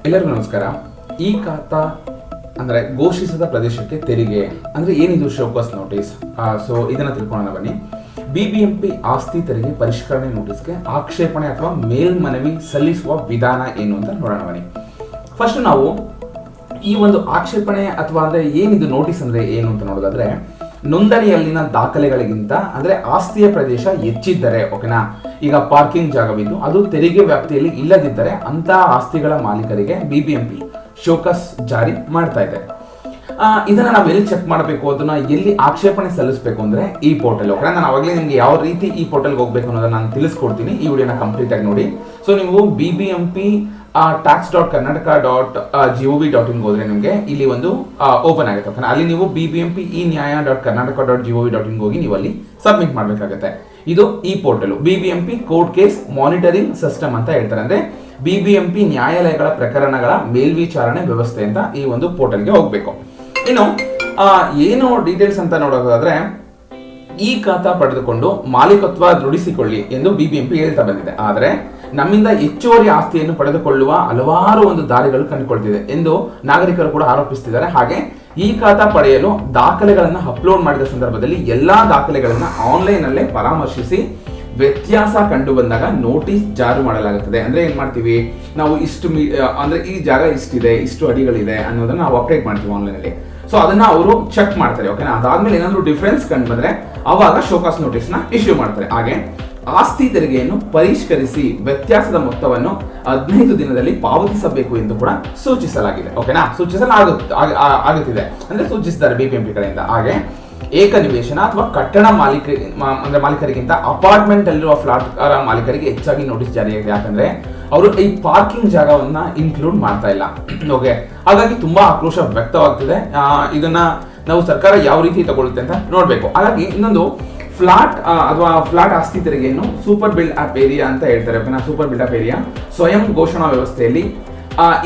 ಎಲ್ಲರಿಗೂ ನಮಸ್ಕಾರ. ಈ ಖಾತಾ ಅಂದರೆ ಘೋಷಿಸಿದ ಪ್ರದೇಶಕ್ಕೆ ತೆರಿಗೆ ಅಂದರೆ ಏನಿದು ಶೋಕಾಸ್ ನೋಟಿಸ್. ಸೊ ಇದನ್ನು ತಿಳ್ಕೊಳ್ಳೋಣ ಬನ್ನಿ. ಬಿಬಿಎಂಪಿ ಆಸ್ತಿ ತೆರಿಗೆ ಪರಿಷ್ಕರಣೆ ನೋಟಿಸ್ಗೆ ಆಕ್ಷೇಪಣೆ ಅಥವಾ ಮೇಲ್ಮನವಿ ಸಲ್ಲಿಸುವ ವಿಧಾನ ಏನು ಅಂತ ನೋಡೋಣ ಬನ್ನಿ. ಫಸ್ಟ್ ನಾವು ಈ ಒಂದು ಆಕ್ಷೇಪಣೆ ಅಥವಾ ಅಂದರೆ ಏನಿದು ನೋಟಿಸ್ ಅಂದರೆ ಏನು ಅಂತ ನೋಡೋದಾದ್ರೆ, ನೋಂದಣಿಯಲ್ಲಿನ ದಾಖಲೆಗಳಿಗಿಂತ ಅಂದರೆ ಆಸ್ತಿಯ ಪ್ರದೇಶ ಹೆಚ್ಚಿದ್ದರೆ, ಓಕೆನಾ, ಈಗ ಪಾರ್ಕಿಂಗ್ ಜಾಗವಿದ್ದು ಅದು ತೆರಿಗೆ ವ್ಯಾಪ್ತಿಯಲ್ಲಿ ಇಲ್ಲದಿದ್ದರೆ ಅಂತ ಆಸ್ತಿಗಳ ಮಾಲೀಕರಿಗೆ ಬಿಬಿಎಂಪಿ ಶೋಕಾಸ್ ಜಾರಿ ಮಾಡ್ತಾ ಇದೆ. ಇದನ್ನ ನಾವು ಎಲ್ಲಿ ಚೆಕ್ ಮಾಡಬೇಕು, ಅದನ್ನ ಎಲ್ಲಿ ಆಕ್ಷೇಪಣೆ ಸಲ್ಲಿಸಬೇಕು ಅಂದ್ರೆ ಈ ಪೋರ್ಟಲ್. ಓಕೆ, ನಾನು ಅವಾಗಲೇ ನಿಮ್ಗೆ ಯಾವ ರೀತಿ ಈ ಪೋರ್ಟಲ್ಗೆ ಹೋಗ್ಬೇಕು ಅನ್ನೋದನ್ನ ನಾನು ತಿಳಿಸ್ಕೊಡ್ತೀನಿ. ಈ ವಿಡಿಯೋನ ಕಂಪ್ಲೀಟ್ ಆಗಿ ನೋಡಿ. ಸೊ ನೀವು BBMP tax.karnataka.gov.in ಹೋದ್ರೆ ನಿಮಗೆ ಇಲ್ಲಿ ಒಂದು ಓಪನ್ ಆಗುತ್ತೆ. ಓಕೆ, ಅಲ್ಲಿ ನೀವು BBMP e-nyaya.karnataka.gov.in ಹೋಗಿ ನೀವು ಅಲ್ಲಿ ಸಬ್ಮಿಟ್ ಮಾಡಬೇಕಾಗುತ್ತೆ. ಇದು ಈ portal BBMP court case monitoring system ಅಂತ ಹೇಳ್ತಾರೆ. ಅಂದ್ರೆ BBMP ನ್ಯಾಯಾಲಯಗಳ ಪ್ರಕರಣಗಳ ಮೇಲ್ವಿಚಾರಣೆ ವ್ಯವಸ್ಥೆ ಅಂತ ಈ ಒಂದು ಪೋರ್ಟಲ್ಗೆ ಹೋಗ್ಬೇಕು. ಇನ್ನು ಏನು ಡೀಟೇಲ್ಸ್ ಅಂತ ನೋಡೋದಾದ್ರೆ, ಈ ಖಾತಾ ಪಡೆದುಕೊಂಡು ಮಾಲೀಕತ್ವ ದೃಢಿಸಿಕೊಳ್ಳಿ ಎಂದು BBMP ಹೇಳ್ತಾ ಬಂದಿದೆ. ಆದರೆ ನಮ್ಮಿಂದ ಹೆಚ್ಚುವರಿ ಆಸ್ತಿಯನ್ನು ಪಡೆದುಕೊಳ್ಳುವ ಹಲವಾರು ಒಂದು ದಾರಿಗಳು ಕಂಡುಕೊಳ್ತಿದೆ ಎಂದು ನಾಗರಿಕರು ಕೂಡ ಆರೋಪಿಸುತ್ತಿದ್ದಾರೆ. ಹಾಗೆ ಈ ಖಾತಾ ಪಡೆಯಲು ದಾಖಲೆಗಳನ್ನು ಅಪ್ಲೋಡ್ ಮಾಡಿದ ಸಂದರ್ಭದಲ್ಲಿ ಎಲ್ಲಾ ದಾಖಲೆಗಳನ್ನ ಆನ್ಲೈನ್ ಅಲ್ಲೇ ಪರಾಮರ್ಶಿಸಿ ವ್ಯತ್ಯಾಸ ಕಂಡು ಬಂದಾಗ ನೋಟಿಸ್ ಜಾರಿ ಮಾಡಲಾಗುತ್ತದೆ. ಅಂದ್ರೆ ಏನ್ ಮಾಡ್ತೀವಿ ನಾವು, ಇಷ್ಟು ಅಂದ್ರೆ ಈ ಜಾಗ ಇಷ್ಟಿದೆ, ಇಷ್ಟು ಅಡಿಗಳಿದೆ ಅನ್ನೋದನ್ನ ನಾವು ಅಪ್ಡೇಟ್ ಮಾಡ್ತೀವಿ ಆನ್ಲೈನ್ ಅಲ್ಲಿ. ಸೊ ಅದನ್ನ ಅವರು ಚೆಕ್ ಮಾಡ್ತಾರೆ. ಓಕೆನಾ, ಅದಾದ್ಮೇಲೆ ಏನಾದ್ರು ಡಿಫರೆನ್ಸ್ ಕಂಡು ಬಂದ್ರೆ ಅವಾಗ ಶೋಕಾಸ್ ನೋಟಿಸ್ ನ ಇಶ್ಯೂ ಮಾಡ್ತಾರೆ. ಹಾಗೆ ಆಸ್ತಿ ತೆರಿಗೆಯನ್ನು ಪರಿಷ್ಕರಿಸಿ ವ್ಯತ್ಯಾಸದ ಮೊತ್ತವನ್ನು 15 ದಿನದಲ್ಲಿ ಪಾವತಿಸಬೇಕು ಎಂದು ಕೂಡ ಸೂಚಿಸಲಾಗಿದೆ. ಓಕೆನಾ, ಆಗುತ್ತಿದೆ ಅಂದ್ರೆ ಸೂಚಿಸಿದ್ದಾರೆ BBMP ಕಡೆಯಿಂದ. ಹಾಗೆ ಏಕ ನಿವೇಶನ ಅಥವಾ ಕಟ್ಟಡ ಮಾಲೀಕರಿಗಿಂತ ಅಪಾರ್ಟ್ಮೆಂಟ್ ಅಲ್ಲಿರುವ ಫ್ಲಾಟ್ ಮಾಲೀಕರಿಗೆ ಹೆಚ್ಚಾಗಿ ನೋಟಿಸ್ ಜಾರಿಯಾಗಿದೆ. ಯಾಕಂದ್ರೆ ಅವರು ಈ ಪಾರ್ಕಿಂಗ್ ಜಾಗವನ್ನ ಇನ್ಕ್ಲೂಡ್ ಮಾಡ್ತಾ ಇಲ್ಲ. ಓಕೆ, ಹಾಗಾಗಿ ತುಂಬಾ ಆಕ್ರೋಶ ವ್ಯಕ್ತವಾಗ್ತಿದೆ. ಇದನ್ನ ನಾವು ಸರ್ಕಾರ ಯಾವ ರೀತಿ ತಗೊಳುತ್ತೆ ಅಂತ ನೋಡ್ಬೇಕು. ಹಾಗಾಗಿ ಇನ್ನೊಂದು ಫ್ಲಾಟ್ ಅಥವಾ ಫ್ಲಾಟ್ ಆಸ್ತಿ ತೆರಿಗೆಯನ್ನು ಸೂಪರ್ ಬಿಲ್ಡ್ ಅಪ್ ಏರಿಯಾ ಅಂತ ಹೇಳ್ತಾರೆ. ಓಕೆನಾ, ಸೂಪರ್ ಬಿಲ್ಡ್ ಅಪ್ ಏರಿಯಾ ಸ್ವಯಂ ಘೋಷಣಾ ವ್ಯವಸ್ಥೆಯಲ್ಲಿ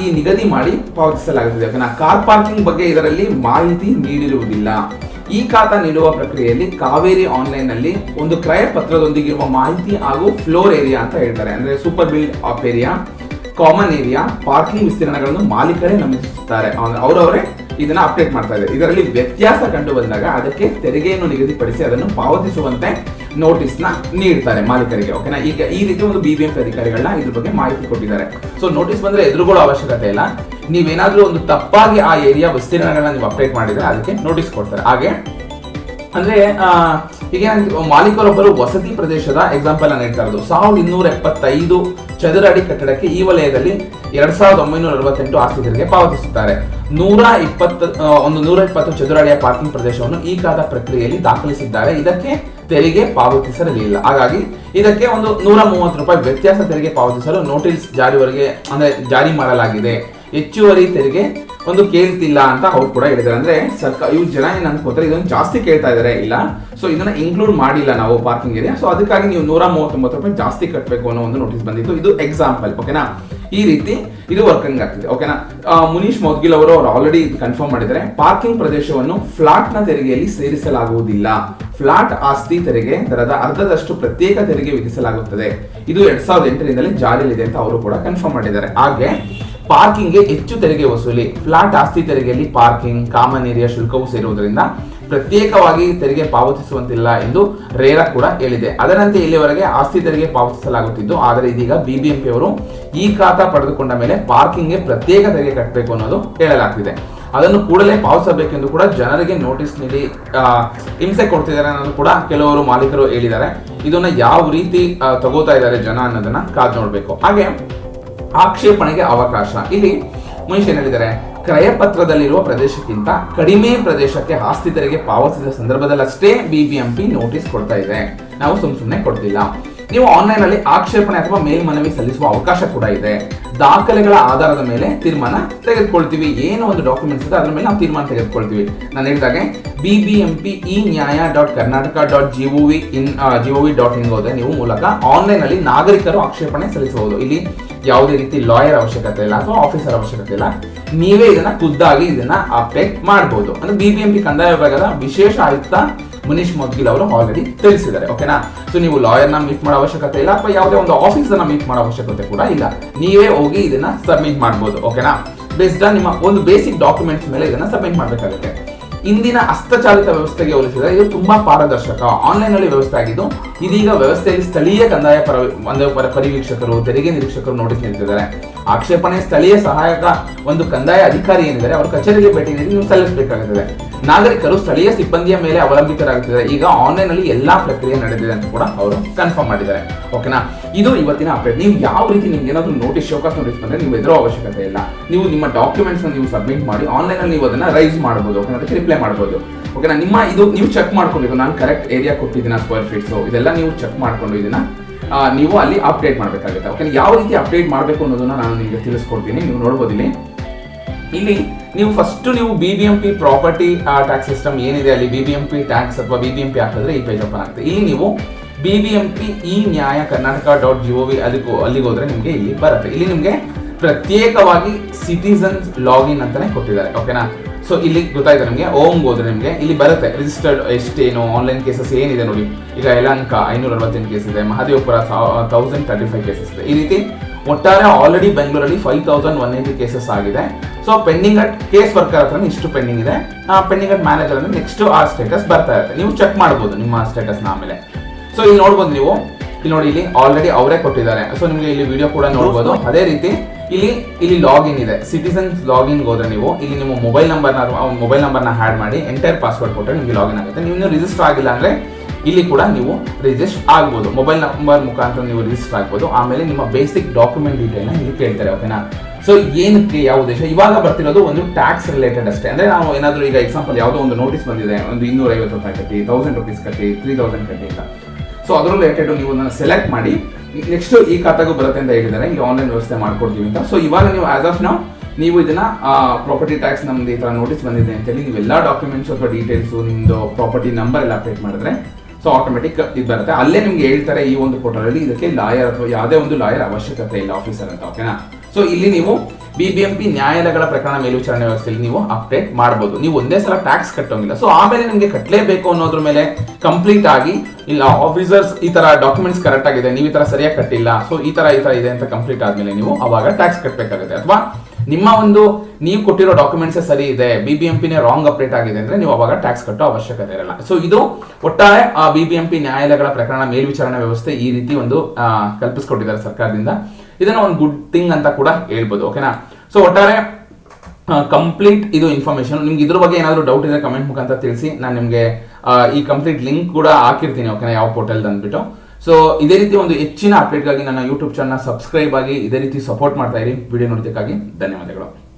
ಈ ನಿಗದಿ ಮಾಡಿ ಪಾವತಿಸಲಾಗುತ್ತದೆ. ಓಕೆನಾ, ಕಾರ್ ಪಾರ್ಕಿಂಗ್ ಬಗ್ಗೆ ಇದರಲ್ಲಿ ಮಾಹಿತಿ ನೀಡಿರುವುದಿಲ್ಲ. ಈ ಖಾತಾ ನೀಡುವ ಪ್ರಕ್ರಿಯೆಯಲ್ಲಿ ಕಾವೇರಿ ಆನ್ಲೈನ್ ನಲ್ಲಿ ಒಂದು ಕ್ರಯ ಪತ್ರದೊಂದಿಗಿರುವ ಮಾಹಿತಿ ಹಾಗೂ ಫ್ಲೋರ್ ಏರಿಯಾ ಅಂತ ಹೇಳ್ತಾರೆ. ಅಂದ್ರೆ super built up area, common area, parking ವಿಸ್ತೀರ್ಣಗಳನ್ನು ಮಾಲೀಕರೇ ನಮೂದಿಸುತ್ತಾರೆ. ಅವರವರೇ ಇದನ್ನ ಅಪ್ಡೇಟ್ ಮಾಡ್ತಾ ಇದ್ದಾರೆ. ಇದರಲ್ಲಿ ವ್ಯತ್ಯಾಸ ಕಂಡು ಬಂದಾಗ ಅದಕ್ಕೆ ತೆರಿಗೆಯನ್ನು ನಿಗದಿಪಡಿಸಿ ಅದನ್ನು ಪಾವತಿಸುವಂತೆ ನೋಟಿಸ್ ನ ನೀಡ್ತಾರೆ ಮಾಲೀಕರಿಗೆ. ಓಕೆನಾ, ಈಗ ಈ ರೀತಿ ಒಂದು BBMP ಅಧಿಕಾರಿಗಳನ್ನ ಇದ್ರ ಬಗ್ಗೆ ಮಾಹಿತಿ ಕೊಟ್ಟಿದ್ದಾರೆ. ಸೊ ನೋಟಿಸ್ ಬಂದ್ರೆ ಎದುರುಗೊಳ್ಳೋ ಅವಶ್ಯಕತೆ ಇಲ್ಲ. ನೀವೇನಾದ್ರೂ ಒಂದು ತಪ್ಪಾಗಿ ಆ ಏರಿಯಾ ವಿಸ್ತೀರ್ಣಗಳನ್ನ ನೀವು ಅಪ್ಡೇಟ್ ಮಾಡಿದ್ರೆ ಅದಕ್ಕೆ ನೋಟಿಸ್ ಕೊಡ್ತಾರೆ. ಹಾಗೆ ಅಂದ್ರೆ ಈಗ ಮಾಲೀಕರೊಬ್ಬರು ವಸತಿ ಪ್ರದೇಶದ ಎಕ್ಸಾಂಪಲ್ ಅನ್ನು ಹೇಳ್ತಾ ಇರೋದು 1275 ಚದರ ಅಡಿ ಕಟ್ಟಡಕ್ಕೆ ಈ ವಲಯದಲ್ಲಿ 2968 ಆಸ್ತಿ ತೆರಿಗೆ ಪಾವತಿಸುತ್ತಾರೆ. 120 ಚದರ ಅಡಿಯ ಪಾರ್ಕಿಂಗ್ ಪ್ರದೇಶವನ್ನು ಈ ಖಾತಾ ಪ್ರಕ್ರಿಯೆಯಲ್ಲಿ ದಾಖಲಿಸಿದ್ದಾರೆ. ಇದಕ್ಕೆ ತೆರಿಗೆ ಪಾವತಿಸಿರಲಿಲ್ಲ. ಹಾಗಾಗಿ ಇದಕ್ಕೆ ಒಂದು 130 ರೂಪಾಯಿ ವ್ಯತ್ಯಾಸ ತೆರಿಗೆ ಪಾವತಿಸಲು ನೋಟಿಸ್ ಜಾರಿ ಮಾಡಲಾಗಿದೆ. ಹೆಚ್ಚುವರಿ ತೆರಿಗೆ ಒಂದು ಕೇಳ್ತಿಲ್ಲ ಅಂತ ಅವ್ರು ಕೂಡ ಹೇಳಿದ್ದಾರೆ. ಅಂದ್ರೆ ಇವ್ರು ಜನ ಏನ್ ಅನ್ಕೋತಾರೆ, ಇದನ್ನು ಜಾಸ್ತಿ ಕೇಳ್ತಾ ಇದಾರೆ, ಇಲ್ಲ ಸೊ ಇದನ್ನ ಇನ್ಕ್ಲೂಡ್ ಮಾಡಿಲ್ಲ ನಾವು ಪಾರ್ಕಿಂಗ್ ಏರಿಯಾ, ಸೊ ಅದಕ್ಕಾಗಿ ನೀವು 139 ರೂಪಾಯಿ ಜಾಸ್ತಿ ಕಟ್ಟಬೇಕು ಅನ್ನೋ ಒಂದು ನೋಟಿಸ್ ಬಂದಿತ್ತು. ಇದು ಎಕ್ಸಾಂಪಲ್. ಓಕೆನಾ, ಈ ರೀತಿ ಇದು ವರ್ಕಿಂಗ್ ಆಗ್ತಿದೆ. ಓಕೆನಾ, ಮುನೀಶ್ ಮೌದ್ಗಿಲ್ ಅವರು ಆಲ್ರೆಡಿ ಕನ್ಫರ್ಮ್ ಮಾಡಿದ್ದಾರೆ. ಪಾರ್ಕಿಂಗ್ ಪ್ರದೇಶವನ್ನು ಫ್ಲಾಟ್ ನ ತೆರಿಗೆಯಲ್ಲಿ ಸೇರಿಸಲಾಗುವುದಿಲ್ಲ. ಫ್ಲಾಟ್ ಆಸ್ತಿ ತೆರಿಗೆ ದರದ ಅರ್ಧದಷ್ಟು ಪ್ರತ್ಯೇಕ ತೆರಿಗೆ ವಿಧಿಸಲಾಗುತ್ತದೆ. ಇದು 2008ರಿಂದಲೇ ಜಾರಿಯಲ್ಲಿದೆ ಅಂತ ಅವರು ಕೂಡ ಕನ್ಫರ್ಮ್ ಮಾಡಿದ್ದಾರೆ. ಹಾಗೆ ಪಾರ್ಕಿಂಗ್ಗೆ ಹೆಚ್ಚು ತೆರಿಗೆ ವಸೂಲಿ, ಫ್ಲಾಟ್ ಆಸ್ತಿ ತೆರಿಗೆಯಲ್ಲಿ ಪಾರ್ಕಿಂಗ್, ಕಾಮನ್ ಏರಿಯಾ ಶುಲ್ಕವು ಸೇರುವುದರಿಂದ ಪ್ರತ್ಯೇಕವಾಗಿ ತೆರಿಗೆ ಪಾವತಿಸುವಂತಿಲ್ಲ ಎಂದು ರೇರಾ ಕೂಡ ಹೇಳಿದೆ. ಅದರಂತೆ ಇಲ್ಲಿವರೆಗೆ ಆಸ್ತಿ ತೆರಿಗೆ ಪಾವತಿಸಲಾಗುತ್ತಿದ್ದು, ಆದರೆ ಇದೀಗ BBMP ಅವರು ಈ ಖಾತಾ ಪಡೆದುಕೊಂಡ ಮೇಲೆ ಪಾರ್ಕಿಂಗ್ಗೆ ಪ್ರತ್ಯೇಕ ತೆರಿಗೆ ಕಟ್ಟಬೇಕು ಅನ್ನೋದು ಹೇಳಲಾಗ್ತಿದೆ. ಅದನ್ನು ಕೂಡಲೇ ಪಾವತಿಸಬೇಕೆಂದು ಕೂಡ ಜನರಿಗೆ ನೋಟಿಸ್ ನೀಡಿ ಹಿಂಸೆ ಕೊಡ್ತಿದ್ದಾರೆ ಅನ್ನೋದು ಕೂಡ ಕೆಲವರು ಮಾಲೀಕರು ಹೇಳಿದ್ದಾರೆ. ಇದನ್ನ ಯಾವ ರೀತಿ ತಗೋತಾ ಇದ್ದಾರೆ ಜನ ಅನ್ನೋದನ್ನ ಕಾದು ನೋಡ್ಬೇಕು. ಹಾಗೆ ಆಕ್ಷೇಪಣೆಗೆ ಅವಕಾಶ. ಇಲ್ಲಿ ಮನುಷ್ಯ ಹೇಳಿದ್ದಾರೆ, ಕ್ರಯ ಪತ್ರದಲ್ಲಿರುವ ಪ್ರದೇಶಕ್ಕಿಂತ ಕಡಿಮೆ ಪ್ರದೇಶಕ್ಕೆ ಆಸ್ತಿ ತೆರಿಗೆ ಪಾವತಿಸಿದ ಸಂದರ್ಭದಲ್ಲಷ್ಟೇ BBMP ನೋಟಿಸ್ ಕೊಡ್ತಾ ಇದೆ. ನಾವು ಸುಮ್ಮನೆ ಕೊಡ್ತಿಲ್ಲ. ನೀವು ಆನ್ಲೈನ್ ಅಲ್ಲಿ ಆಕ್ಷೇಪಣೆ ಅಥವಾ ಮೇಲ್ಮನವಿ ಸಲ್ಲಿಸುವ ಅವಕಾಶ ಕೂಡ ಇದೆ. ದಾಖಲೆಗಳ ಆಧಾರದ ಮೇಲೆ ತೀರ್ಮಾನ ತೆಗೆದುಕೊಳ್ತೀವಿ. ಏನು ಒಂದು ಡಾಕ್ಯುಮೆಂಟ್ಸ್ ಇದೆ ಅದ್ರ ಮೇಲೆ ನಾವು ತೀರ್ಮಾನ ತೆಗೆದುಕೊಳ್ತೀವಿ. ನಾನು ಹೇಳಿದಾಗೆ BBMP e-nyaya.karnataka.gov.in ಹೋದ್ರೆ ನೀವು ಮೂಲಕ ಆನ್ಲೈನ್ ಅಲ್ಲಿ ನಾಗರಿಕರು ಆಕ್ಷೇಪಣೆ ಸಲ್ಲಿಸಬಹುದು. ಇಲ್ಲಿ ಯಾವುದೇ ರೀತಿ ಲಾಯರ್ ಅವಶ್ಯಕತೆ ಇಲ್ಲ ಅಥವಾ ಆಫೀಸರ್ ಅವಶ್ಯಕತೆ ಇಲ್ಲ. ನೀವೇ ಇದನ್ನ ಖುದ್ದಾಗಿ ಇದನ್ನ ಅಪ್ಡೇಟ್ ಮಾಡಬಹುದು. ಅಂದ್ರೆ BBMP ಕಂದಾಯ ವಿಭಾಗದ ವಿಶೇಷ ಆಯುಕ್ತ ಮುನೀಶ್ ಮದ್ಗಿಲ್ ಅವರು ಆಲ್ರೆಡಿ ತಿಳಿಸಿದ್ದಾರೆ. ಓಕೆನಾ? ಸೊ ನೀವು ಲಾಯರ್ನ ಮೀಟ್ ಮಾಡೋ ಅವಶ್ಯಕತೆ ಇಲ್ಲ, ಅಥವಾ ಯಾವುದೇ ಒಂದು ಆಫೀಸರ್ನ ಮೀಟ್ ಮಾಡೋ ಅವಶ್ಯಕತೆ ಕೂಡ ಇಲ್ಲ. ನೀವೇ ಹೋಗಿ ಇದನ್ನ ಸಬ್ಮಿಟ್ ಮಾಡ್ಬೋದು. ಓಕೆನಾ? ಬೇಸ್ಡ್ ಆನ್ ನಿಮ್ಮ ಒಂದು ಬೇಸಿಕ್ ಡಾಕ್ಯುಮೆಂಟ್ಸ್ ಮೇಲೆ ಇದನ್ನ ಸಬ್ಮಿಟ್ ಮಾಡಬೇಕಾಗುತ್ತೆ. ಇಂದಿನ ಹಸ್ತಚಾಲಿತ ವ್ಯವಸ್ಥೆಗೆ ಹೋಲಿಸಿದರೆ ಇದು ತುಂಬಾ ಪಾರದರ್ಶಕ ಆನ್ಲೈನ್ ನಲ್ಲಿ ವ್ಯವಸ್ಥೆ ಆಗಿದ್ದು, ಇದೀಗ ವ್ಯವಸ್ಥೆಯಲ್ಲಿ ಸ್ಥಳೀಯ ಕಂದಾಯ ಪರಿವೀಕ್ಷಕರು, ತೆರಿಗೆ ನಿರೀಕ್ಷಕರು ನೋಟಿಸ್ ನೀಡುತ್ತಿದ್ದಾರೆ. ಆಕ್ಷೇಪಣೆ ಸ್ಥಳೀಯ ಸಹಾಯಕ ಒಂದು ಕಂದಾಯ ಅಧಿಕಾರಿ ಏನಿದ್ದಾರೆ ಅವರು ಕಚೇರಿಗೆ ಭೇಟಿ ನೀಡಿ ನೀವು ಸಲ್ಲಿಸಬೇಕಾಗುತ್ತದೆ. ನಾಗರಿಕರು ಸ್ಥಳೀಯ ಸಿಬ್ಬಂದಿಯ ಮೇಲೆ ಅವಲಂಬಿತರಾಗುತ್ತಿದ್ದಾರೆ. ಈಗ ಆನ್ಲೈನ್ ಅಲ್ಲಿ ಎಲ್ಲಾ ಪ್ರಕ್ರಿಯೆ ನಡೆದಿದೆ ಅಂತ ಕೂಡ ಅವರು ಕನ್ಫರ್ಮ್ ಮಾಡಿದ್ದಾರೆ. ಓಕೆನಾ? ಇದು ಇವತ್ತಿನ ಅಪ್ಡೇಟ್. ನೀವು ಯಾವ ರೀತಿ ನಿಮ್ಗೆ ಏನಾದ್ರು ನೋಟಿಸ್, ಶೋಕಾಸ್ ನೋಟಿಸ್ ಬಂದ್ರೆ ನೀವು ಎದುರೋ ಅವಶ್ಯಕತೆ ಇಲ್ಲ. ನೀವು ನಿಮ್ಮ ಡಾಕ್ಯುಮೆಂಟ್ಸ್ ನೀವು ಸಬ್ಮಿಟ್ ಮಾಡಿ ಆನ್ಲೈನ್ ಅಲ್ಲಿ ನೀವು ಅದನ್ನ ರೈಸ್ ಮಾಡಬಹುದು. ಓಕೆನಾ? ಅದಕ್ಕೆ ರಿಪ್ಲೈ ಮಾಡಬಹುದು. ಓಕೆನಾ? ನಿಮ್ಮ ಇದು ನೀವು ಚೆಕ್ ಮಾಡ್ಕೊಬೇಕು, ನಾನು ಕರೆಕ್ಟ್ ಏರಿಯಾ ಕೊಟ್ಟಿದ್ದೀನ, ಸ್ಕ್ವೇರ್ ಫೀಟ್ಸ್ ಇದೆಲ್ಲ ನೀವು ಚೆಕ್ ಮಾಡ್ಕೊಂಡು ಇದನ್ನ ನೀವು ಅಲ್ಲಿ ಅಪ್ಡೇಟ್ ಮಾಡಬೇಕಾಗುತ್ತೆ. ಓಕೆ? ಯಾವ ರೀತಿ ಅಪ್ಡೇಟ್ ಮಾಡಬೇಕು ಅನ್ನೋದನ್ನ ನಾನು ನಿಮಗೆ ತಿಳಿಸ್ಕೊಡ್ತೀನಿ. ನೀವು ನೋಡ್ಬೋದು ಇಲ್ಲಿ ನೀವು ಫಸ್ಟ್ ನೀವು BBMP ಪ್ರಾಪರ್ಟಿ ಟ್ಯಾಕ್ಸ್ ಸಿಸ್ಟಮ್ ಏನಿದೆ ಅಲ್ಲಿ BBMP ಟ್ಯಾಕ್ಸ್ ಅಥವಾ BBMP ಹಾಕಿದ್ರೆ ಈ ಪೇಜ್ ಓಪನ್ ಆಗುತ್ತೆ. ಇಲ್ಲಿ ನೀವು BBMP ಈ ನ್ಯಾಯ ಕರ್ನಾಟಕ.gov ಅಲ್ಲಿಗೆ ಹೋದ್ರೆ ನಿಮಗೆ ಇಲ್ಲಿ ಬರುತ್ತೆ. ಇಲ್ಲಿ ನಿಮಗೆ ಪ್ರತ್ಯೇಕವಾಗಿ ಸಿಟಿಸನ್ಸ್ ಲಾಗಿನ್ ಅಂತಾನೆ ಕೊಟ್ಟಿದ್ದಾರೆ. ಓಕೆನಾ? ಸೊ ಇಲ್ಲಿ ಗೊತ್ತಾಯ್ತು ನಿಮಗೆ. ಓಮ್ ಹೋದ್ರೆ ನಿಮಗೆ ಇಲ್ಲಿ ಬರುತ್ತೆ ರಿಜಿಸ್ಟರ್ಡ್ ಎಷ್ಟೇನು ಆನ್ಲೈನ್ ಕೇಸಸ್ ಏನಿದೆ ನೋಡಿ. ಈಗ ಯಲಹಂಕ 568 ಕೇಸ್ ಇದೆ, ಮಹದೇವಪುರ 1035 ಕೇಸಸ್ ಇದೆ. ಈ ರೀತಿ ಒಟ್ಟಾರೆ ಆಲ್ರೆಡಿ ಬೆಂಗಳೂರಲ್ಲಿ 5180 ಕೇಸಸ್ ಆಗಿದೆ. So pending at case worker ಹತ್ರ ಇಷ್ಟು ಪೆಂಡಿಂಗ್ ಇದೆ, ಪೆಂಡಿಂಗ್ ಅಟ್ ಮ್ಯಾನೇಜರ್ ಅಂದ್ರೆ ನೆಕ್ಸ್ಟ್ ಆ ಸ್ಟೇಟಸ್ ಬರ್ತಾ ಇರುತ್ತೆ. ನೀವು ಚೆಕ್ ಮಾಡಬಹುದು ನಿಮ್ಮ ಸ್ಟೇಟಸ್ ನ ಆಮೇಲೆ. ಸೊ ಇಲ್ಲಿ ನೋಡ್ಬೋದು ನೀವು, ಇಲ್ಲಿ ನೋಡಿ ಇಲ್ಲಿ ಆಲ್ರೆಡಿ ಅವರೇ ಕೊಟ್ಟಿದ್ದಾರೆ. ಸೊ ನಿಮಗೆ ಇಲ್ಲಿ ವಿಡಿಯೋ ಕೂಡ ನೋಡಬಹುದು. ಅದೇ ರೀತಿ ಇಲ್ಲಿ ಲಾಗಿನ್ ಇದೆ, ಸಿಟಿಸನ್ಸ್ ಲಾಗಿನ್ ಹೋದ್ರೆ ನೀವು ಇಲ್ಲಿ ನಿಮ್ಮ ಮೊಬೈಲ್ ನಂಬರ್ನ ಹ್ಯಾಡ್ ಮಾಡಿ ಎಂಟೈರ್ ಪಾಸ್ವರ್ಡ್ ಕೊಟ್ಟರೆ ನಿಮಗೆ ಲಾಗಿನ್ ಆಗುತ್ತೆ. ನೀವು ರಿಜಿಸ್ಟರ್ ಆಗಿಲ್ಲ ಅಂದ್ರೆ ಇಲ್ಲಿ ಕೂಡ ನೀವು ರಿಜಿಸ್ಟರ್ ಆಗ್ಬೋದು. ಮೊಬೈಲ್ ನಂಬರ್ ಮುಖಾಂತರ ನೀವು ರಿಜಿಸ್ಟರ್ ಆಗ್ಬೋದು. ಆಮೇಲೆ ನಿಮ್ಮ ಬೇಸಿಕ್ ಡಾಕ್ಯುಮೆಂಟ್ ಡೀಟೇಲ್ನ ಇಲ್ಲಿ ಕೇಳ್ತಾರೆ. ಓಕೆನಾ? ಸೊ ಏನಕ್ಕೆ ಯಾವ ಉದ್ದೇಶ? ಇವಾಗ ಬರ್ತಿರೋದು ಒಂದು ಟ್ಯಾಕ್ಸ್ ರಿಲೇಟೆಡ್ ಅಷ್ಟೇ. ಅಂದ್ರೆ ನಾವು ಏನಾದರೂ ಈಗ ಎಕ್ಸಾಂಪಲ್ ಯಾವುದೋ ಒಂದು ನೋಟಿಸ್ ಬಂದಿದೆ, ಒಂದು 250 ರೂಪಾಯಿ ಕಟ್ಟಿ, 1000 ರೂಪೀಸ್ ಕಟ್ಟಿ, 3000 ಕಟ್ಟಿ ಅಂತ. ಸೊ ಅದ್ರ ರಿಲೇಟೆಡ್ ನೀವು ಸೆಲೆಕ್ಟ್ ಮಾಡಿ ನೆಕ್ಸ್ಟ್ ಈ ಖಾತೆಗೂ ಬರುತ್ತೆ ಅಂತ ಹೇಳಿದ್ದಾರೆ. ಇಲ್ಲಿ ಆನ್ಲೈನ್ ವ್ಯವಸ್ಥೆ ಮಾಡ್ಕೊಡ್ತೀವಿ ಅಂತ. ಸೊ ಇವಾಗ ನೀವು ಆಸ್ ಆಫ್ ನಾವು ನೀವು ಇದನ್ನ ಪ್ರಾಪರ್ಟಿ ಟ್ಯಾಕ್ಸ್ ನಮ್ದು ಈ ತರ ನೋಟಿಸ್ ಬಂದಿದೆ ಅಂತ ಹೇಳಿ ನೀವೆಲ್ಲ ಡಾಕ್ಯುಮೆಂಟ್ಸ್ ಅಥವಾ ಡೀಟೇಲ್ಸ್ ನಿಮ್ದು ಪ್ರಾಪರ್ಟಿ ನಂಬರ್ ಎಲ್ಲ ಅಪ್ಡೇಟ್ ಮಾಡಿದ್ರೆ ಸೊ ಆಟೋಮೆಟಿಕ್ ಇದು ಬರುತ್ತೆ. ಅಲ್ಲೇ ನಿಮ್ಗೆ ಹೇಳ್ತಾರೆ ಈ ಒಂದು ಪೋರ್ಟಲ್ ಅಲ್ಲಿ ಇದಕ್ಕೆ ಲಾಯರ್ ಅಥವಾ ಯಾವುದೇ ಒಂದು ಲಾಯರ್ ಅವಶ್ಯಕತೆ ಇಲ್ಲ, ಆಫೀಸರ್ ಅಂತ. ಓಕೆನಾ? ಸೊ ಇಲ್ಲಿ ನೀವು BBMP ನ್ಯಾಯಾಲಯಗಳ ಪ್ರಕರಣ ಮೇಲ್ವಿಚಾರಣೆ ವ್ಯವಸ್ಥೆಯಲ್ಲಿ ನೀವು ಅಪ್ಡೇಟ್ ಮಾಡಬಹುದು. ನೀವು ಒಂದೇ ಸಲ ಟ್ಯಾಕ್ಸ್ ಕಟ್ಟೋಂಗಿಲ್ಲ. ಸೊ ಆಮೇಲೆ ನಿಮಗೆ ಕಟ್ಟಲೇಬೇಕು ಅನ್ನೋದ್ರ ಮೇಲೆ ಕಂಪ್ಲೀಟ್ ಆಗಿ ಇಲ್ಲ ಆಫೀಸರ್ಸ್ ಈ ತರ ಡಾಕ್ಯುಮೆಂಟ್ಸ್ ಕರೆಕ್ಟ್ ಆಗಿದೆ, ನೀವು ಈ ತರ ಸರಿಯಾಗಿ ಕಟ್ಟಿಲ್ಲ, ಸೊ ಈ ತರ ಇದೆ ಅಂತ ಕಂಪ್ಲೀಟ್ ಆದ್ಮೇಲೆ ನೀವು ಅವಾಗ ಟ್ಯಾಕ್ಸ್ ಕಟ್ಟಬೇಕಾಗುತ್ತೆ. ಅಥವಾ ನಿಮ್ಮ ಒಂದು ನೀವು ಕೊಟ್ಟಿರೋ ಡಾಕ್ಯುಮೆಂಟ್ಸ್ ಸರಿ ಇದೆ, BBMPನೇ ರಾಂಗ್ ಅಪ್ಡೇಟ್ ಆಗಿದೆ ಅಂದ್ರೆ ನೀವು ಅವಾಗ ಟ್ಯಾಕ್ಸ್ ಕಟ್ಟೋ ಅವಶ್ಯಕತೆ ಇರಲ್ಲ. ಸೊ ಇದು ಒಟ್ಟಾರೆ BBMP ನ್ಯಾಯಾಲಯಗಳ ಪ್ರಕರಣ ಮೇಲ್ವಿಚಾರಣೆ ವ್ಯವಸ್ಥೆ ಈ ರೀತಿ ಒಂದು ಕಲ್ಪಿಸಿಕೊಟ್ಟಿದ್ದಾರೆ ಸರ್ಕಾರದಿಂದ. ಇದನ್ನ ಒಂದು ಗುಡ್ ಥಿಂಗ್ ಅಂತ ಕೂಡ ಹೇಳ್ಬೋದು. ಓಕೆನಾ? ಸೊ ಒಟ್ಟಾರೆ ಕಂಪ್ಲೀಟ್ ಇದು ಇನ್ಫಾರ್ಮೇಶನ್. ನಿಮ್ಗೆ ಇದ್ರ ಬಗ್ಗೆ ಏನಾದರೂ ಡೌಟ್ ಇದ್ರೆ ಕಮೆಂಟ್ ಮುಖಾಂತರ ತಿಳಿಸಿ. ನಾನು ನಿಮಗೆ ಈ ಕಂಪ್ಲೀಟ್ ಲಿಂಕ್ ಕೂಡ ಹಾಕಿರ್ತೀನಿ. ಓಕೆನಾ? ಯಾವ ಪೋರ್ಟಲ್ ಅಂದ್ಬಿಟ್ಟು. ಸೊ ಇದೇ ರೀತಿ ಒಂದು ಹೆಚ್ಚಿನ ಅಪ್ಡೇಟ್ಗಾಗಿ ನನ್ನ ಯೂಟ್ಯೂಬ್ ಚಾನಲ್ ಸಬ್ಸ್ಕ್ರೈಬ್ ಆಗಿ ಇದೇ ರೀತಿ ಸಪೋರ್ಟ್ ಮಾಡ್ತಾ ಇರಿ. ವಿಡಿಯೋ ನೋಡೋದಕ್ಕಾಗಿ ಧನ್ಯವಾದಗಳು.